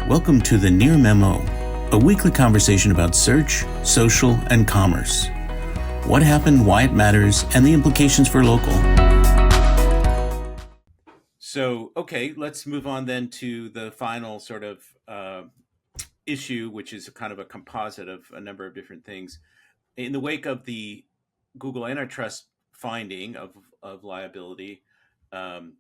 Welcome to the Near Memo, a weekly conversation about search, social, and commerce. What happened, why it matters, and the implications for local. So, okay, let's move on then to the final sort of issue, which is kind of a composite of a number of different things. In the wake of the Google Antitrust finding of liability, the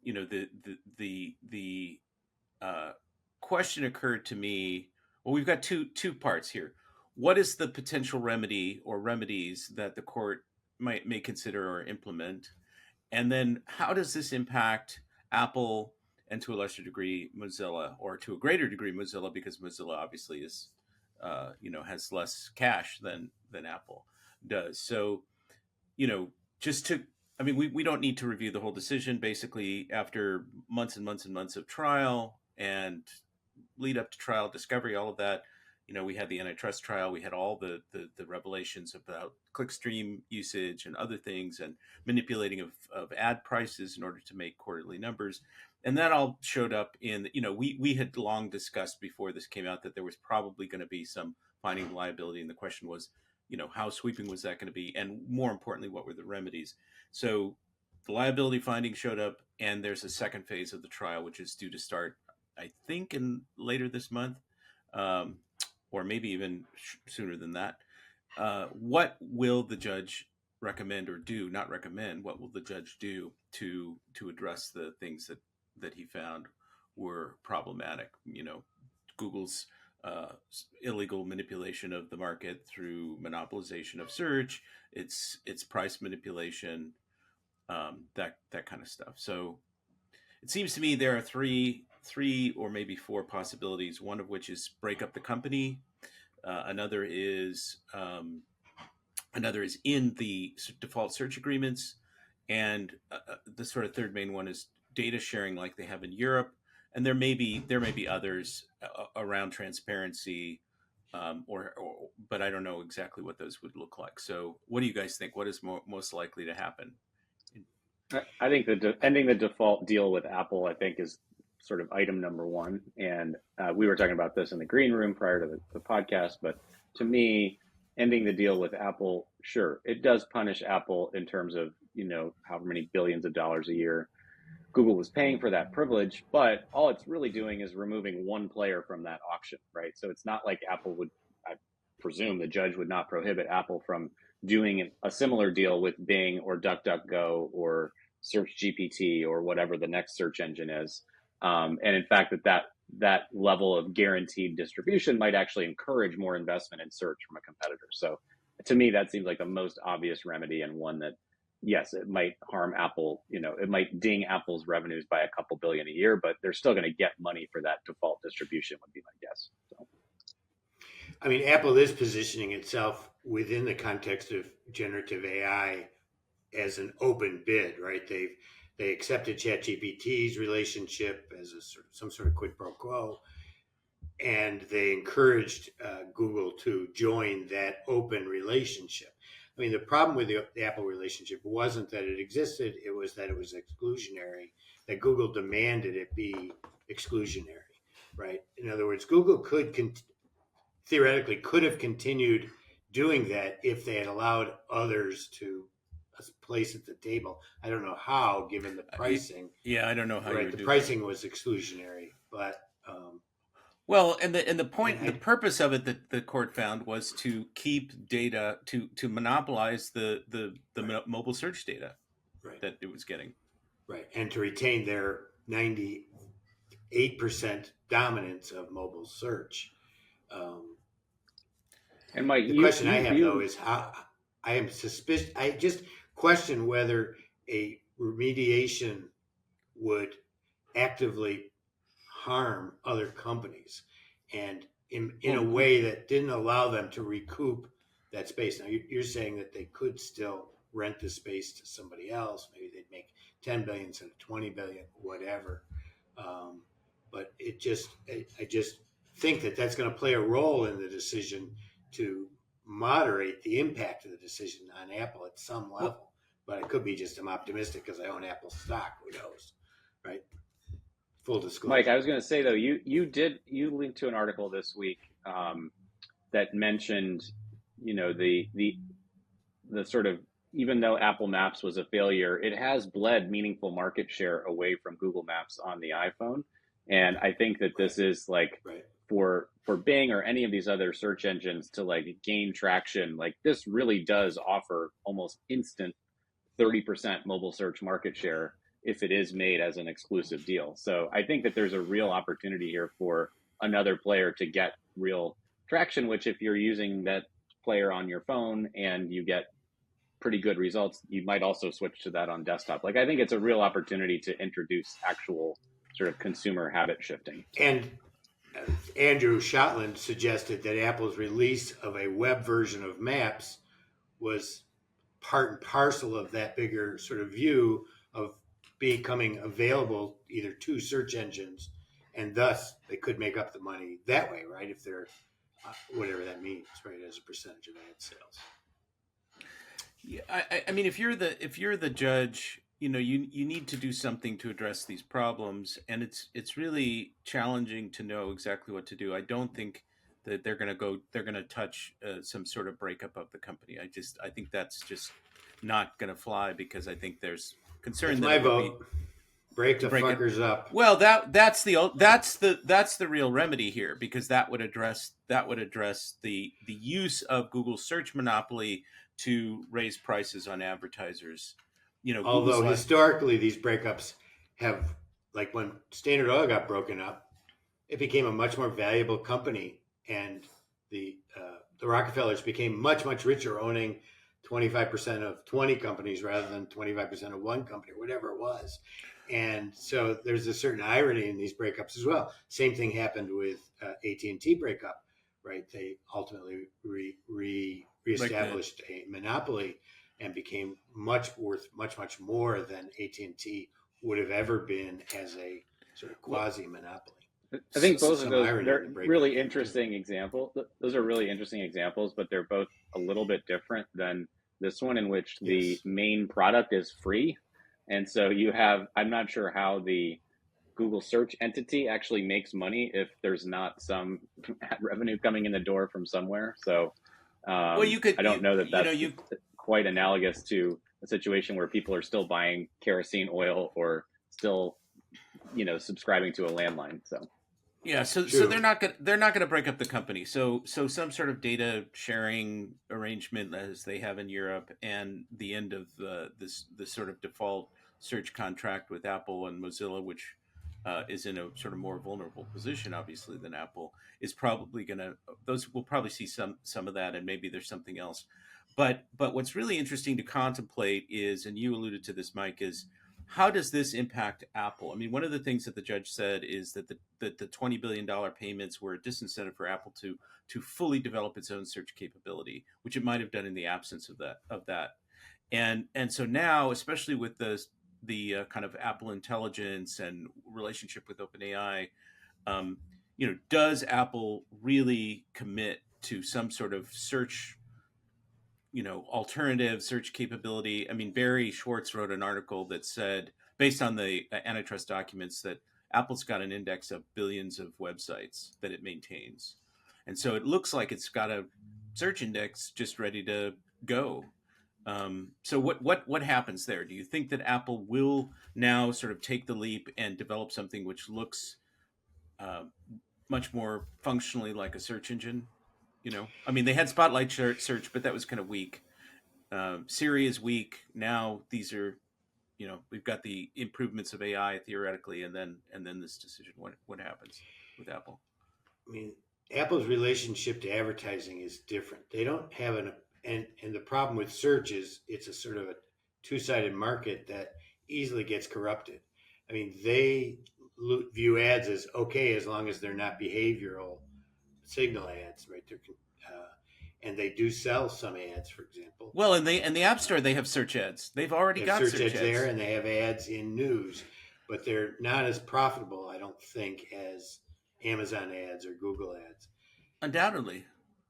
question occurred to me. Well, we've got two parts here. What is the potential remedy or remedies that the court may consider or implement? And then how does this impact Apple and to a lesser degree Mozilla, or to a greater degree Mozilla, because Mozilla obviously is, has less cash than Apple does. So, we don't need to review the whole decision. Basically, after months and months and months of trial and lead up to trial, discovery, all of that, we had the antitrust trial. We had all the revelations about clickstream usage and other things, and manipulating of ad prices in order to make quarterly numbers. And that all showed up in, we had long discussed before this came out that there was probably going to be some finding of liability. And the question was, how sweeping was that going to be? And more importantly, what were the remedies? So the liability finding showed up, and there's a second phase of the trial, which is due to start, I think, later this month. Or maybe even sooner than that. What will the judge recommend or do? Not recommend. What will the judge do to address the things that he found were problematic? Google's illegal manipulation of the market through monopolization of search, its price manipulation, that kind of stuff. So it seems to me there are three or maybe four possibilities, one of which is break up the company. Another is in the default search agreements. And the sort of third main one is data sharing like they have in Europe. And there may be others around transparency, but I don't know exactly what those would look like. So what do you guys think? What is most likely to happen? I think ending the default deal with Apple, I think, is sort of item number one. And we were talking about this in the green room prior to the podcast. But to me, ending the deal with Apple, sure, it does punish Apple in terms of, however many billions of dollars a year Google was paying for that privilege. But all it's really doing is removing one player from that auction, right? So it's not like Apple would, I presume the judge would not prohibit Apple from doing a similar deal with Bing or DuckDuckGo or Search GPT or whatever the next search engine is. And in fact, that level of guaranteed distribution might actually encourage more investment in search from a competitor. So to me, that seems like the most obvious remedy, and one that, yes, it might harm Apple. It might ding Apple's revenues by a couple billion a year, but they're still going to get money for that default distribution, would be my guess. So. I mean, Apple is positioning itself within the context of generative AI as an open bid, right? They accepted ChatGPT's relationship as some sort of quid pro quo, and they encouraged Google to join that open relationship. I mean, the problem with the Apple relationship wasn't that it existed; it was that it was exclusionary. That Google demanded it be exclusionary, right? In other words, Google theoretically could have continued doing that if they had allowed others to place at the table. I don't know how, given the pricing. I don't know how. Right, the pricing was exclusionary, but the purpose of it that the court found was to keep data, to monopolize the right. Mobile search data, right. that it was getting, right, and to retain their 98% dominance of mobile search. And Mike, the question I have though is how I am suspicious. I just question whether a remediation would actively harm other companies, and in a way that didn't allow them to recoup that space. Now you're saying that they could still rent the space to somebody else. Maybe they'd make 10 billion instead of 20 billion, whatever. But I just think that that's going to play a role in the decision to moderate the impact of the decision on Apple at some level. But it could be just I'm optimistic because I own Apple stock. Who knows, right? full disclosure. Mike, I was going to say though, you linked to an article this week that mentioned, the sort of, even though Apple Maps was a failure, it has bled meaningful market share away from Google Maps on the iPhone. And I think that this is like for Bing or any of these other search engines to like gain traction, like this really does offer almost instant 30% mobile search market share if it is made as an exclusive deal. So I think that there's a real opportunity here for another player to get real traction, which if you're using that player on your phone and you get pretty good results, you might also switch to that on desktop. Like I think it's a real opportunity to introduce actual sort of consumer habit shifting. And Andrew Shotland suggested that Apple's release of a web version of Maps was part and parcel of that bigger sort of view of becoming available either to search engines, and thus they could make up the money that way, right? If they're whatever that means, right, as a percentage of ad sales. Yeah, I mean, if you're the judge, you need to do something to address these problems, and it's really challenging to know exactly what to do. I don't think that they're going to touch some sort of breakup of the company. I think that's just not going to fly, because I think there's concern. That's my vote. Break the fuckers up. Well, that's the real remedy here, because that would address the use of Google's search monopoly to raise prices on advertisers. Although historically these breakups have, like when Standard Oil got broken up, it became a much more valuable company, and the Rockefellers became much, much richer, owning 25% of 20 companies rather than 25% of one company, or whatever it was. And so there's a certain irony in these breakups as well. Same thing happened with AT&T breakup, right? They ultimately reestablished a monopoly and became much more than AT&T would have ever been as a sort of quasi monopoly. I think both of those they're really interesting examples. Those are really interesting examples, but they're both a little bit different than this one, in which the main product is free. And so you have, I'm not sure how the Google search entity actually makes money if there's not some revenue coming in the door from somewhere. So I don't know that that's quite analogous to a situation where people are still buying kerosene oil or still, subscribing to a landline. So. Yeah, so they're not gonna break up the company. So some sort of data sharing arrangement, as they have in Europe, and the end of this sort of default search contract with Apple and Mozilla, which is in a sort of more vulnerable position, obviously, than Apple, is probably those will probably see some of that, and maybe there's something else. But what's really interesting to contemplate is, and you alluded to this, Mike, is how does this impact Apple? I mean, one of the things that the judge said is that the $20 billion payments were a disincentive for Apple to fully develop its own search capability, which it might have done in the absence of that. And so now, especially with the kind of Apple Intelligence and relationship with OpenAI, does Apple really commit to some sort of search, alternative search capability? I mean, Barry Schwartz wrote an article that said, based on the antitrust documents, that Apple's got an index of billions of websites that it maintains. And so it looks like it's got a search index just ready to go. So what happens there? Do you think that Apple will now sort of take the leap and develop something which looks much more functionally like a search engine? I mean, they had Spotlight search, but that was kind of weak. Siri is weak. Now these are, we've got the improvements of AI theoretically, and then this decision. What happens with Apple? I mean, Apple's relationship to advertising is different. They don't have and the problem with search is it's a sort of a two-sided market that easily gets corrupted. I mean, they view ads as okay as long as they're not behavioral signal ads, right? And they do sell some ads, for example. Well, in the App Store, they have search ads. They've already got search ads there, and they have ads in news, but they're not as profitable, I don't think, as Amazon ads or Google ads. Undoubtedly.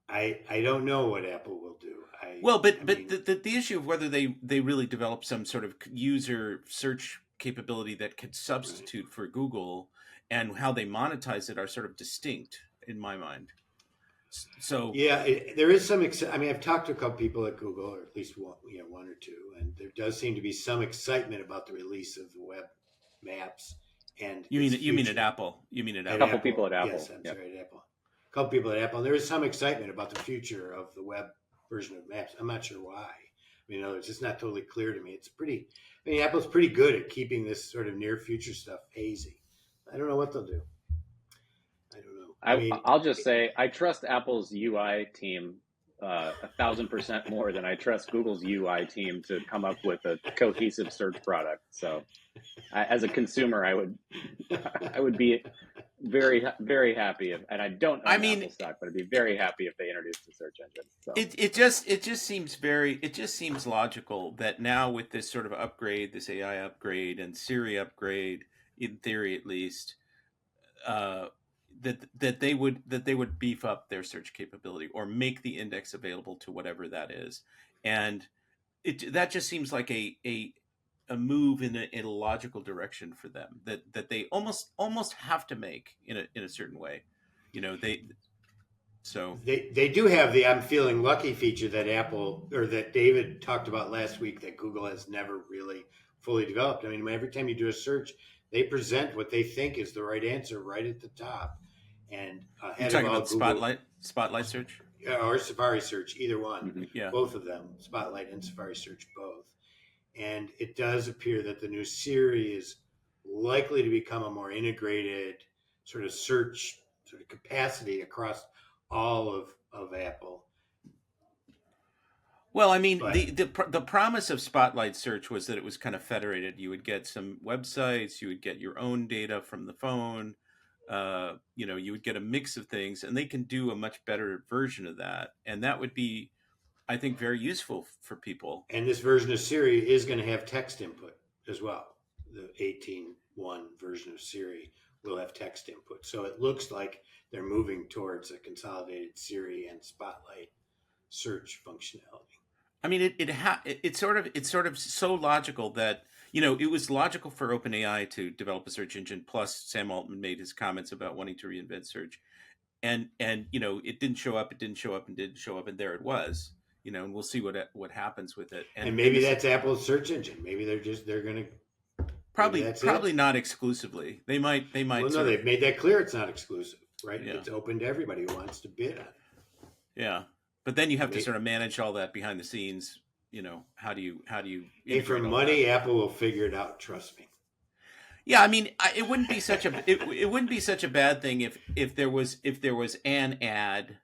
I don't know what Apple will do. But the issue of whether they really develop some sort of user search capability that could substitute for Google, and how they monetize it are sort of distinct in my mind. So Yeah, there is some. I mean, I've talked to a couple people at Google, or at least one or two, and there does seem to be some excitement about the release of the web maps and its you mean at future. Apple? You mean at A Apple? couple people at Apple. Yes, I'm Yep. sorry, at Apple. A couple people at Apple. And there is some excitement about the future of the web version of Maps. I'm not sure why. I mean, it's just not totally clear to me. I mean, Apple's pretty good at keeping this sort of near future stuff hazy. I don't know what they'll do. I don't know. I mean, I'll just say I trust Apple's UI team 1,000% more than I trust Google's UI team to come up with a cohesive search product. So, as a consumer, I would be very, very happy if, and I don't own Apple stock, but I'd be very happy if they introduced a search engine. So. It just seems logical that now with this sort of upgrade, this AI upgrade and Siri upgrade, in theory at least, that they would beef up their search capability or make the index available to whatever that is, and that just seems like a move in a logical direction for them that they almost have to make in a certain way, they do have the I'm feeling lucky feature that Apple, or that David talked about last week, that Google has never really fully developed. I mean, every time you do a search, they present what they think is the right answer right at the top. And you're talking about Google, Spotlight search, or Safari search, either one. Mm-hmm. Yeah, both of them, Spotlight and Safari search, both. And it does appear that the new Siri is likely to become a more integrated sort of search sort of capacity across all of Apple. Well, I mean, the promise of Spotlight search was that it was kind of federated. You would get some websites, you would get your own data from the phone, you would get a mix of things, and they can do a much better version of that. And that would be, I think, very useful for people. And this version of Siri is going to have text input as well. The 18.1 version of Siri will have text input. So it looks like they're moving towards a consolidated Siri and Spotlight search functionality. I mean, it's sort of so logical that, it was logical for OpenAI to develop a search engine. Plus, Sam Altman made his comments about wanting to reinvent search, and it didn't show up, and there it was. And we'll see what happens with it. And maybe that's Apple's search engine. Maybe they're going to probably not exclusively. They might. Well, no, they've made that clear. It's not exclusive, right? Yeah. It's open to everybody who wants to bid on it. Yeah. But then you have to sort of manage all that behind the scenes. How do you? Hey, for money, Apple will figure it out. Trust me. Yeah, I mean, it wouldn't be such a it wouldn't be such a bad thing if there was an ad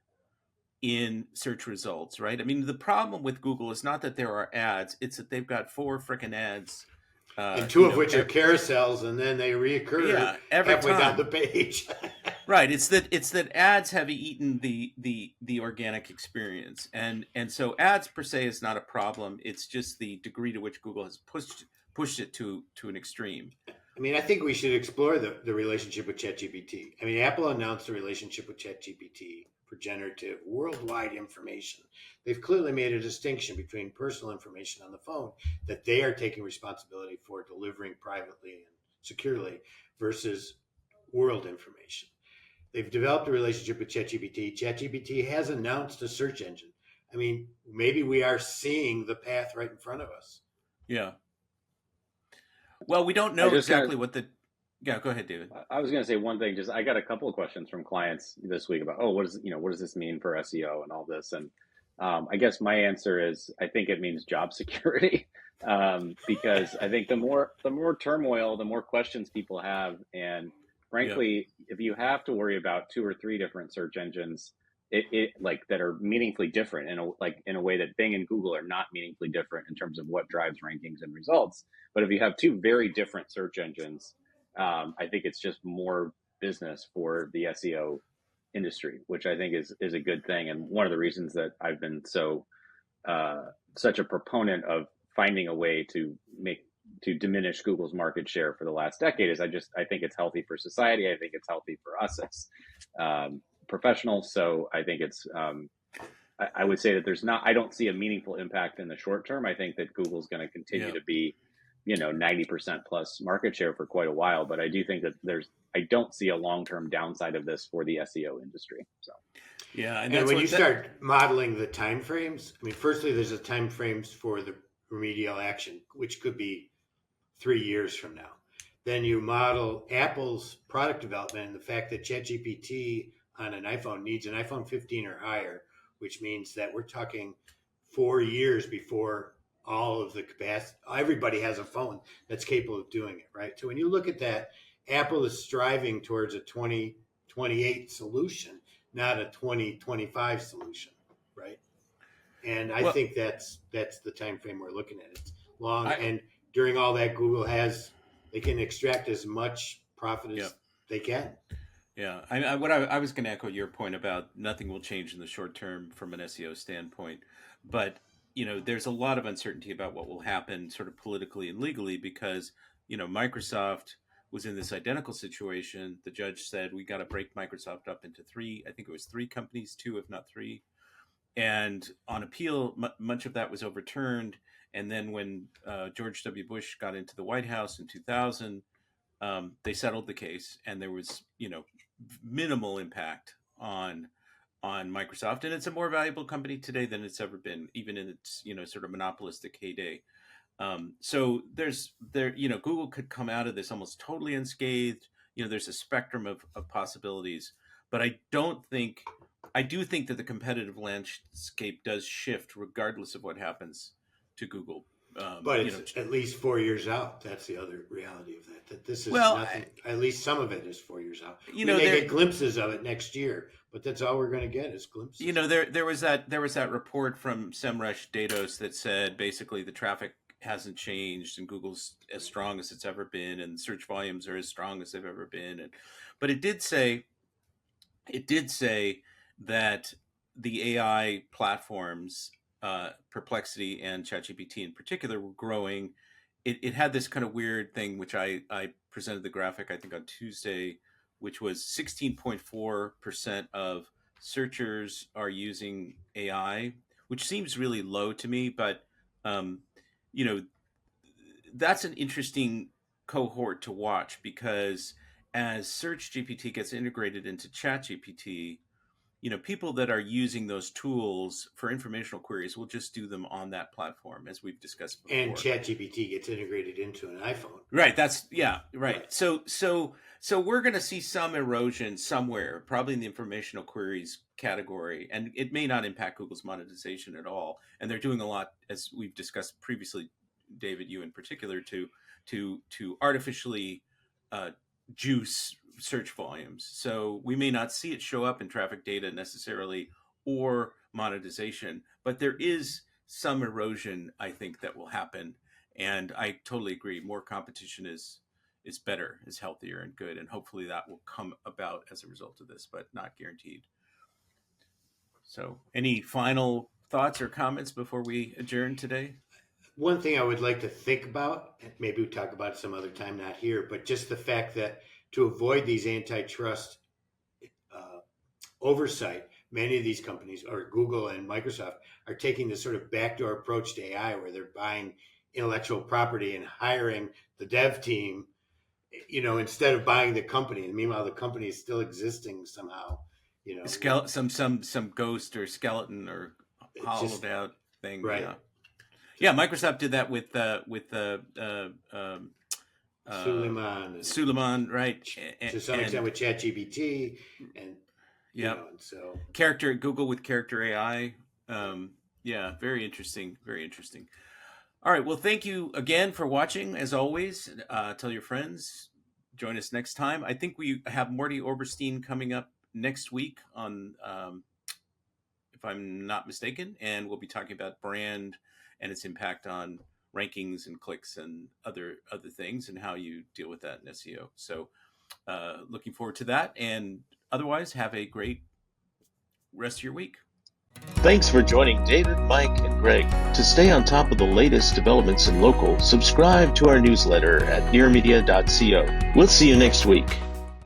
in search results, right? I mean, the problem with Google is not that there are ads; it's that they've got 4 frickin' ads. And 2 of which are carousels, and then they reoccur halfway down the page. Right. It's that ads have eaten the organic experience, and so ads per se is not a problem. It's just the degree to which Google has pushed it to an extreme. I mean, I think we should explore the relationship with ChatGPT. I mean, Apple announced a relationship with ChatGPT for generative worldwide information. They've clearly made a distinction between personal information on the phone that they are taking responsibility for delivering privately and securely versus world information. They've developed a relationship with ChatGPT. ChatGPT has announced a search engine. I mean, maybe we are seeing the path right in front of us. Yeah. Well, we don't know exactly what the... Yeah, go ahead, David. I was going to say one thing. Just I got a couple of questions from clients this week about, what does this mean for SEO and all this? And I guess my answer is, I think it means job security, because I think the more turmoil, the more questions people have, and frankly, if you have to worry about 2 or 3 different search engines, it like that are meaningfully different in a way that Bing and Google are not meaningfully different in terms of what drives rankings and results. But if you have 2 very different search engines, I think it's just more business for the SEO industry, which I think is a good thing. And one of the reasons that I've been such a proponent of finding a way to diminish Google's market share for the last decade is I think it's healthy for society. I think it's healthy for us as professionals. So I think it's I would say that I don't see a meaningful impact in the short term. I think that Google's going to continue to be 90% plus market share for quite a while. But I do think that I don't see a long-term downside of this for the SEO industry. So. Yeah, and when you start modeling the time frames, I mean, firstly, there's a time frames for the remedial action, which could be 3 years from now. Then you model Apple's product development and the fact that ChatGPT on an iPhone needs an iPhone 15 or higher, which means that we're talking 4 years before all of the capacity, everybody has a phone that's capable of doing it, right? So when you look at that, Apple is striving towards a 2028 solution, not a 2025 solution, right? And I think that's the time frame we're looking at. It's long, and during all that, they can extract as much profit as they can. Yeah, I was going to echo your point about nothing will change in the short term from an SEO standpoint, but there's a lot of uncertainty about what will happen, sort of politically and legally, because Microsoft was in this identical situation. The judge said we got to break Microsoft up into three. I think it was three companies, two if not three. And on appeal, much of that was overturned. And then when George W. Bush got into the White House in 2000, they settled the case, and there was minimal impact on Microsoft, and it's a more valuable company today than it's ever been, even in its sort of monopolistic heyday. So Google could come out of this almost totally unscathed. There's a spectrum of possibilities, but I do think that the competitive landscape does shift regardless of what happens to Google. But it's at least 4 years out. That's the other reality of that. That this is nothing. At least some of it is 4 years out. We may get glimpses of it next year, but that's all we're going to get is glimpses. There was that report from Semrush Datos that said basically the traffic hasn't changed and Google's as strong as it's ever been, and search volumes are as strong as they've ever been. But it did say that the AI platforms, Perplexity and ChatGPT in particular, were growing. It had this kind of weird thing, which I presented the graphic, I think, on Tuesday, which was 16.4% of searchers are using AI, which seems really low to me, but that's an interesting cohort to watch, because as Search GPT gets integrated into ChatGPT, people that are using those tools for informational queries will just do them on that platform, as we've discussed before. And ChatGPT gets integrated into an iPhone. Right. Right. So we're going to see some erosion somewhere, probably in the informational queries category, and it may not impact Google's monetization at all. And they're doing a lot, as we've discussed previously, David, you in particular, to artificially juice search volumes. So we may not see it show up in traffic data necessarily or monetization, but there is some erosion, I think, that will happen. And I totally agree. More competition is better, is healthier and good. And hopefully that will come about as a result of this, but not guaranteed. So any final thoughts or comments before we adjourn today? One thing I would like to think about, and maybe we'll talk about it some other time, not here, but just the fact that to avoid these antitrust oversight, many of these companies, or Google and Microsoft, are taking this sort of backdoor approach to AI, where they're buying intellectual property and hiring the dev team, instead of buying the company. And meanwhile, the company is still existing somehow. Some ghost or skeleton or hollowed out thing, right? Yeah. Microsoft did that with Suleiman, right? To some extent with ChatGPT, and so Google with character AI. Very interesting. Very interesting. All right. Well, thank you again for watching. As always, tell your friends. Join us next time. I think we have Morty Oberstein coming up next week on, if I'm not mistaken, and we'll be talking about brand and its impact on rankings and clicks and other things, and how you deal with that in SEO. So looking forward to that, and otherwise have a great rest of your week. Thanks for joining David, Mike, and Greg. To stay on top of the latest developments in local, subscribe to our newsletter at nearmedia.co. We'll see you next week.